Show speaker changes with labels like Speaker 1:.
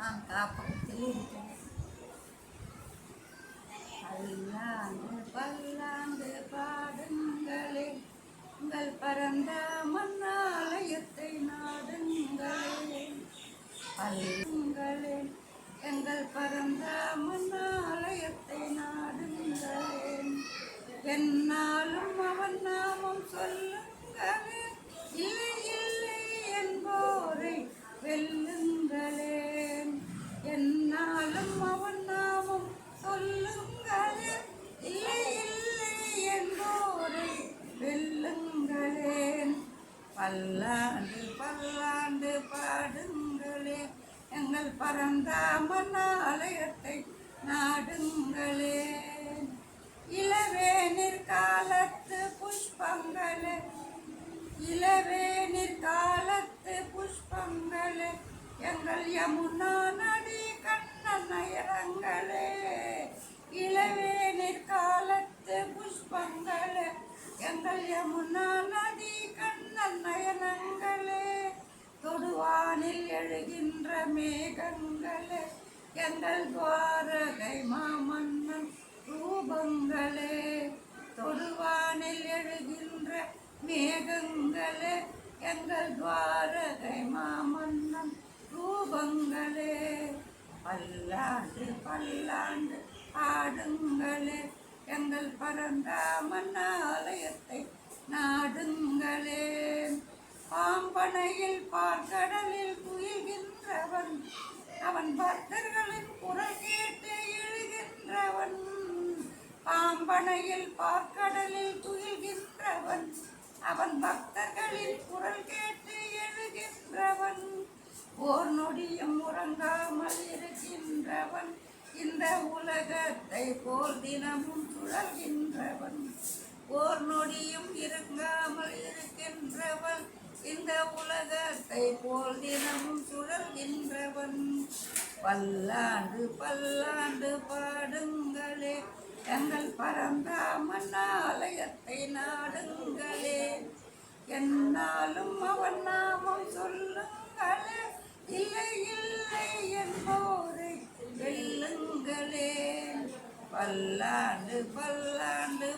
Speaker 1: காப்பகத்தில் இருக்கிறேன். பல்லாண்டு பல்லாண்டு பாடுங்களே, உங்கள் பரந்த மண்ணாலயத்தை நாடுங்களே. பல்லுங்களே, எங்கள் பரந்த மண்ணாலயத்தை நாடுங்களே. என்னாலும் அவன் நாமம் சொல்லுங்களே, இல்லை இல்லை என்போரை வெல்லுங்களே. என்னாலும் அவன் நாமம் சொல்லுங்களே, இல்லை இல்லை என்போரை வெல்லுங்களே. பல்லாண்டு பல்லாண்டு பாடுங்களே, எங்கள் பரந்தாமன் ஆலயத்தை நாடுங்களே. இளவேனிற் காலத்து புஷ்பங்களே, இளவேனிற் காலத்து புஷ்பங்களே, எங்கள் யமுனா நதி கண்ணன் நயனங்களே. இளவேனிற் காலத்து புஷ்பங்களே, எங்கள் யமுனா நதி கண்ணன் நயனங்களே. தொடுவானில் எழுகின்ற மேகங்களே, எங்கள் துவாரகை மாமன்னன் ரூபங்களே. தொடுவானில் எழுகின்ற மேகங்களே, எங்கள் துவாரகை மாமன்னன் ரூபங்களே. பல்லாண்டு பல்லாண்டு ஆடுங்களே, எங்கள் பரந்தாமன் ஆலயத்தை நாடுங்களே. பாம்பனையில் பார்க்கடலில் துயில்கின்றவன், அவன் பக்தர்களின் குரல் கேட்டு எழுகின்றவன். பாம்பனையில் பார்க்கடலில் துயில்கின்றவன், அவன் பக்தர்களின் குரல் கேட்டு எழுகின்றவன். ஓர் நொடியும் உறங்காமல் இருக்கின்றவன், இந்த உலகத்தை போல் தினமும் சுழல்கின்றவன். ஓர் நொடியும் இருக்காமல் இருக்கின்றவன், இந்த உலகத்தை போல் தினமும் சுழல்கின்றவன். பல்லாண்டு பல்லாண்டு பாடுங்களே, எங்கள் பரந்தாமன் ஆலயத்தை நாடுங்களே. என்னாலும் அவன் நாமம் சொல்லுங்களே, இல்லை இல்லை என்போரை வெல்லுங்களே. பல்லாண்டு பல்லாண்டு